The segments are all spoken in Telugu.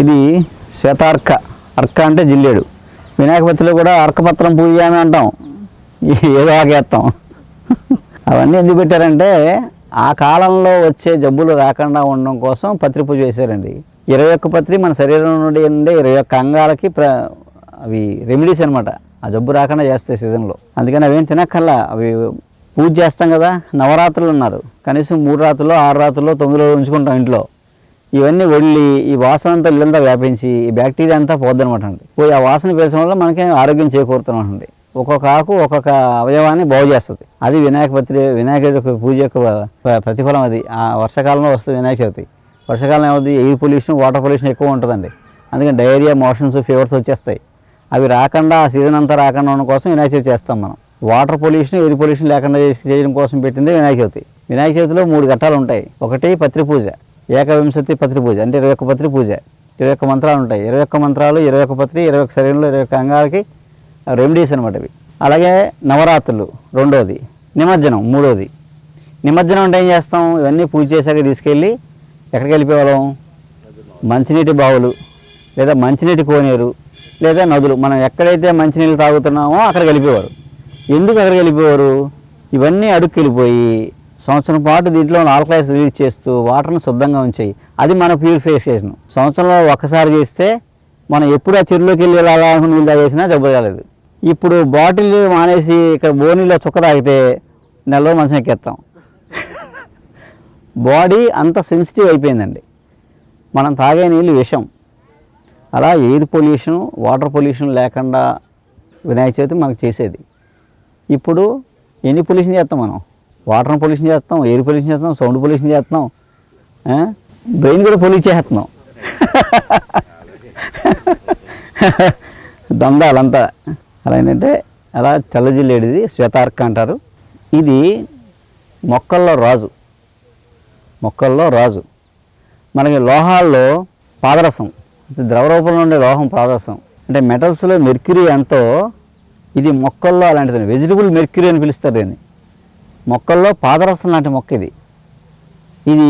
ఇది శ్వేతార్క. అర్క అంటే జిల్లేడు. వినాయకపతిలో కూడా అర్కపత్రం పూజ అని అంటాం, ఏదో ఆగేస్తాం. అవన్నీ ఎందుకు పెట్టారంటే ఆ కాలంలో వచ్చే జబ్బులు రాకుండా ఉండడం కోసం పత్రి పూజ చేశారండి. 21 పత్రి మన శరీరం నుండి ఉండే 21 అంగాలకి అవి రెమెడీస్ అనమాట. ఆ జబ్బు రాకుండా చేస్తాయి సీజన్లో. అందుకని అవేం తినక్కర్లా. అవి పూజ చేస్తాం కదా, నవరాత్రులు ఉన్నారు, కనీసం 3 రాత్రులు 6 రాత్రులు 9 రోజులు ఉంచుకుంటాం ఇంట్లో. ఇవన్నీ వదిలి ఈ వాసన అంతా ఇల్లంతా వ్యాపించి ఈ బ్యాక్టీరియా అంతా పోద్దనమాట అండి. పోయి ఆ వాసన పీల్చడం వల్ల మనకి ఆరోగ్యం చేకూరుతామండి. ఒక్కొక్క ఆకు ఒక్కొక్క అవయవాన్ని బాగు చేస్తుంది. అది వినాయకుడి పూజ యొక్క ప్రతిఫలం. అది ఆ వర్షాకాలంలో వస్తుంది వినాయక చవితి. వర్షాకాలం ఏమవుతుంది, ఎయిర్ పొల్యూషన్ వాటర్ పొల్యూషన్ ఎక్కువ ఉంటుందండి. అందుకని డయేరియా మోషన్స్ ఫీవర్స్ వచ్చేస్తాయి. అవి రాకుండా ఆ సీజన్ అంతా రాకుండా ఉండడం కోసం వినాయక చవితి చేస్తాం మనం. వాటర్ పొల్యూషన్ ఎయిర్ పొల్యూషన్ లేకుండా చేయడం కోసం పెట్టింది వినాయక చవితి. వినాయక చవితిలో 3 ఘట్టాలు ఉంటాయి. ఒకటి పత్రి పూజ, ఏకవింశతి పత్రి పూజ అంటే 21 పత్రి పూజ. 21 మంత్రాలు ఉంటాయి. 21 మంత్రాలు, 21 పత్రి, 21 శరీరంలో 21 అంగాలకి రెమెడీస్ అనమాట ఇవి. అలాగే నవరాత్రులు రెండోది, నిమజ్జనం మూడోది. నిమజ్జనం అంటే ఏం చేస్తాం, ఇవన్నీ పూజ చేశాక తీసుకెళ్ళి ఎక్కడికి వెళ్ళిపోవాలం, మంచినీటి బావులు లేదా మంచినీటి కోనేరు లేదా నదులు. మనం ఎక్కడైతే మంచినీళ్ళు తాగుతున్నామో అక్కడికి వెళ్ళిపోయేవారు. ఎందుకు అక్కడికి వెళ్ళిపోయేవారు, ఇవన్నీ అడుక్కి వెళ్ళిపోయి సంవత్సరం పాటు దీంట్లో ఆల్కలైన్స్ రిలీజ్ చేస్తూ వాటర్ని శుద్ధంగా ఉంచాయి. అది మన ప్యూరిఫికేషన్. సంవత్సరంలో ఒక్కసారి చేస్తే మనం ఎప్పుడు ఆ చెరువులోకి వెళ్ళి ఎలా నీళ్ళు తాగేసినా జబ్బు కాలేదు. ఇప్పుడు బాటిల్ మానేసి ఇక్కడ బోనీలో చుక్క తాగితే నెలలో మంచం ఎక్కేస్తాం. బాడీ అంత సెన్సిటివ్ అయిపోయిందండి. మనం తాగే నీళ్ళు విషం. అలా ఎయిర్ పొల్యూషన్ వాటర్ పొల్యూషన్ లేకుండా వినాయక చవితి మనకు చేసేది. ఇప్పుడు ఎన్ని పొల్యూషన్ చేస్తాం మనం, వాటర్ పొల్యూషన్ చేస్తాం, ఎయిర్ పొల్యూషన్ చేస్తాం, సౌండ్ పొల్యూషన్ చేస్తున్నాం, బ్రెయిన్ కూడా పొల్యూట్ చేస్తున్నాం. దందాలంతా అలా ఏంటంటే అలా చల్లజిల్లేడిది శ్వేతార్క అంటారు. ఇది మొక్కల్లో రాజు. మనకి లోహాల్లో పాదరసం, ద్రవ రూపంలో ఉండే లోహం పాదరసం. అంటే మెటల్స్లో మెర్క్యూరీ ఎంతో ఇది మొక్కల్లో అలాంటిది. వెజిటబుల్ మెర్క్యూరీ అని పిలుస్తారు దీన్ని. మొక్కల్లో పాదరసం లాంటి మొక్క ఇది. ఇది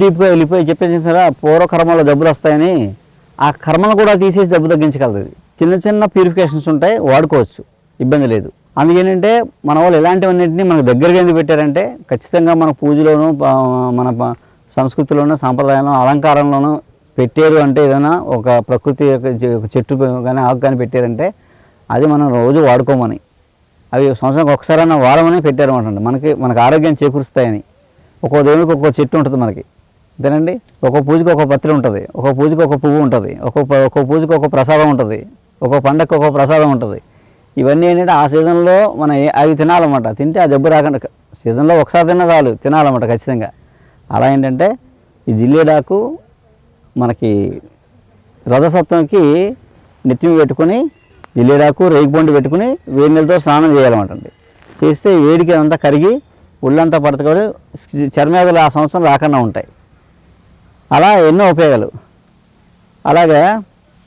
డీప్గా వెళ్ళిపోయి చెప్పేసి సరే పూర్వకర్మలో జబ్బులు వస్తాయని ఆ కర్మను కూడా తీసేసి జబ్బు తగ్గించగలదు. ఇది చిన్న ప్యూరిఫికేషన్స్ ఉంటాయి, వాడుకోవచ్చు, ఇబ్బంది లేదు. అందుకేంటంటే మన వాళ్ళు ఇలాంటివన్నింటినీ మనకు దగ్గరగా ఎందుకు పెట్టారంటే ఖచ్చితంగా మన పూజలోనూ మన సంస్కృతిలోనూ సాంప్రదాయంలో అలంకారంలోనూ పెట్టారు. అంటే ఏదైనా ఒక ప్రకృతి ఒక చెట్టు కానీ ఆకు కానీ పెట్టారంటే అది మనం రోజు వాడుకోమని, అవి సంవత్సరానికి ఒకసారైనా వాడమని పెట్టారు అనమాట. మనకు ఆరోగ్యం చేకూరుస్తాయని. ఒక్కో దేవుడికి ఒక్కో చెట్టు ఉంటుంది మనకి, అంతేనండి. ఒక్కో పూజకి ఒక్కో పత్రి ఉంటుంది, ఒక్కో పూజకి ఒక్కో పువ్వు ఉంటుంది, ఒక్కో పూజకి ఒక్కో ప్రసాదం ఉంటుంది, ఒక్కో పండగకి ఒక్కో ప్రసాదం ఉంటుంది. ఇవన్నీ ఏంటంటే ఆ సీజన్లో మనం అవి తినాలన్నమాట. తింటే ఆ జబ్బు రాకుండా సీజన్లో ఒకసారి తిన్నా చాలు, తినాలన్నమాట ఖచ్చితంగా. అలా ఏంటంటే ఈ జిల్లేడాకు మనకి రథసప్తమికి నెత్తిమి పెట్టుకొని జిల్లేడాకు రేగిపండు పెట్టుకుని వేడి నీళ్ళతో స్నానం చేయాలన్నమాట అండి. చేస్తే వేడికి అంతా కరిగి ఒళ్ళంతా పడతకొని చర్మవ్యాధులు ఆ సంవత్సరం రాకుండా ఉంటాయి. అలా ఎన్నో ఉపయోగాలు. అలాగే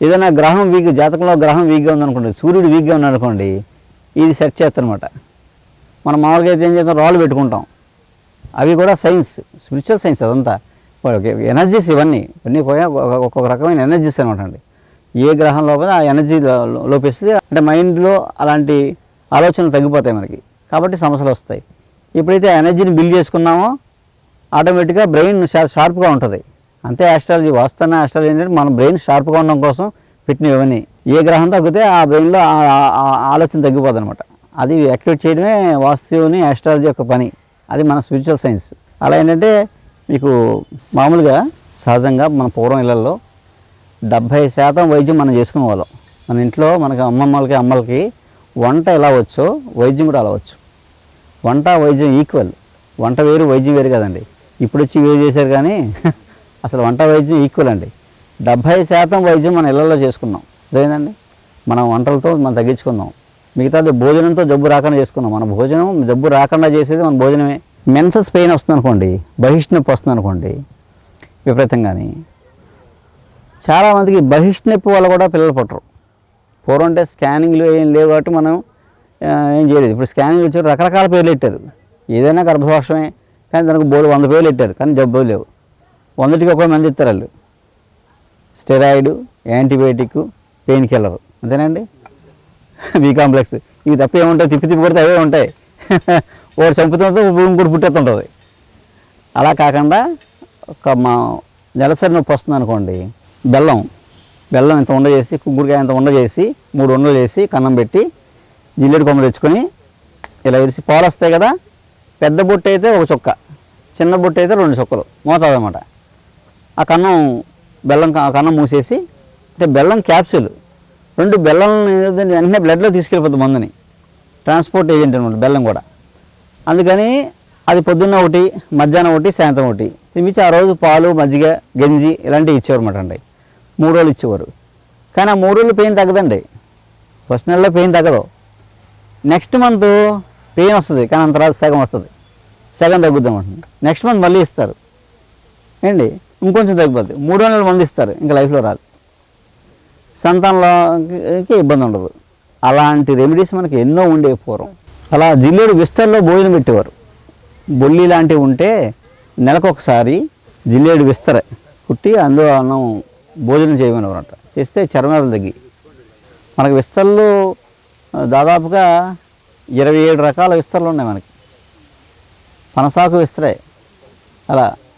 ఏదైనా గ్రహం జాతకంలో గ్రహం వీక్గా ఉందనుకోండి, సూర్యుడు వీక్గా ఉన్నాడనుకోండి, ఇది సెట్ చేస్తారనమాట. మనం మామూలుగా అయితే ఏం చేస్తాం, రాళ్ళు పెట్టుకుంటాం. అవి కూడా సైన్స్, స్పిరిచువల్ సైన్స్ అదంతా. ఎనర్జీస్ ఇవన్నీ ఒక్కొక్క రకమైన ఎనర్జీస్ అనమాట అండి. ఏ గ్రహం లోపల ఆ ఎనర్జీ లోపిస్తుంది. అంటే మైండ్లో అలాంటి ఆలోచనలు తగ్గిపోతాయి మనకి, కాబట్టి సమస్యలు వస్తాయి. ఎప్పుడైతే ఆ ఎనర్జీని బిల్డ్ చేసుకున్నామో ఆటోమేటిక్గా బ్రెయిన్ షార్ప్గా ఉంటుంది. అంతే ఆస్ట్రాలజీ. వాస్తవాన్ని ఆస్ట్రాలజీ ఏంటంటే మన బ్రెయిన్ షార్ప్గా ఉండడం కోసం పెట్టినవి ఇవన్నీ. ఏ గ్రహం తగ్గితే ఆ బ్రెయిన్లో ఆలోచన తగ్గిపోతుంది అనమాట. అది యాక్టివేట్ చేయడమే వాస్తుని ఆస్ట్రాలజీ యొక్క పని. అది మన స్పిరిచువల్ సైన్స్. అలా ఏంటంటే మీకు మామూలుగా సహజంగా మన పూర్వం ఇళ్ళల్లో 70% వైద్యం మనం చేసుకునే వాళ్ళం. మన ఇంట్లో మనకి అమ్మలకి వంట ఎలా వచ్చో వైద్యం కూడా అలా వచ్చు. వంట వైద్యం ఈక్వల్. వంట వేరు వైద్యం వేరు కదండి. ఇప్పుడు వచ్చి వేరు చేశారు కానీ అసలు వంట వైద్యం ఈక్వల్ అండి. 70% వైద్యం మన ఇళ్లలో చేసుకున్నాం. అదేంటండి, మనం వంటలతో మనం తగ్గించుకుందాం. మిగతాది భోజనంతో జబ్బు రాకుండా చేసుకున్నాం. మన భోజనం జబ్బు రాకుండా చేసేది మన భోజనమే. మెన్సెస్ పెయిన్ వస్తుంది అనుకోండి, బహిష్నొప్పి వస్తుంది అనుకోండి విపరీతంగాని, చాలామందికి బహిష్నొప్పి వల్ల కూడా పిల్లలు పుట్టరు. పూర్వం అంటే స్కానింగ్లు ఏం లేవు కాబట్టి మనం ఏం చేయలేదు. ఇప్పుడు స్కానింగ్ వచ్చి రకరకాల పేర్లు పెట్టారు. ఏదైనా గర్భదోషమే కానీ దానికి 100 పేర్లు పెట్టారు, కానీ జబ్బులు లేవు. 100కి 1 మంది ఇస్తారు వాళ్ళు. స్టెరాయిడ్, యాంటీబయాటిక్, పెయిన్ కిల్లర్, అంతేనండి. బి కాంప్లెక్స్ ఇవి తప్ప ఏముంటాయి? తిప్పి తిప్పి కొడితే అవే ఉంటాయి. ఒకటి చంపుతుంటే ఇంకోటి పుట్టేస్తుంటుంది. అలా కాకుండా మా నెలసరి నొప్పి వస్తుంది అనుకోండి, బెల్లం ఇంత ఉండ చేసి, కుగ్గురికాయ ఇంత ఉండ చేసి 3 ఉండలు చేసి కన్నం పెట్టి జిల్లేడు కొమ్మ తెచ్చుకొని ఇలా ఇరిసి పాలు వస్తాయి కదా, పెద్ద బొట్టు అయితే 1 చుక్క, చిన్న బొట్టు అయితే 2 చుక్కలు మోతాదు అన్నమాట. ఆ కన్నం మూసేసి, అంటే బెల్లం క్యాప్సూల్ 2 బెల్లం వెంటనే బ్లడ్లో తీసుకెళ్ళిపోతుంది మందుని, ట్రాన్స్పోర్ట్ ఏజెంట్ అనమాట బెల్లం కూడా. అందుకని అది పొద్దున్న ఒకటి, మధ్యాహ్నం ఒకటి, సాయంత్రం ఒకటి తినిపించి ఆ రోజు పాలు, మజ్జిగ, గంజి ఇలాంటివి ఇచ్చేవారు అన్నమాట అండి. 3 రోజులు ఇచ్చేవారు. కానీ ఆ 3 రోజులు పెయిన్ తగ్గదండి. ఫస్ట్ నెలలో పెయిన్ తగ్గదు. నెక్స్ట్ మంత్ పెయిన్ వస్తుంది, కానీ అంత రాదు, సగం తగ్గుద్ది అన్నమాట. నెక్స్ట్ మంత్ మళ్ళీ ఇస్తారు ఏంటి, ఇంకొంచెం తగ్గిపోద్ది. 3 నెలలు మంది ఇస్తారు, ఇంకా లైఫ్లో రాదు. సంతానంలోకి ఇబ్బంది ఉండదు. అలాంటి రెమెడీస్ మనకి ఎన్నో ఉండేవి పూర్వం. అలా జిల్లేడు విస్తర్లో భోజనం పెట్టేవారు. బొల్లి లాంటివి ఉంటే నెలకొకసారి జిల్లేడు విస్తర కుట్టి అందులో అన్నం భోజనం చేయమనేవారంట. చేస్తే చర్మవ్యాధులు తగ్గి. మనకి విస్తర్లు దాదాపుగా 27 రకాల విస్తర్లు ఉన్నాయి మనకి. పనసాకు విస్తరే, అలా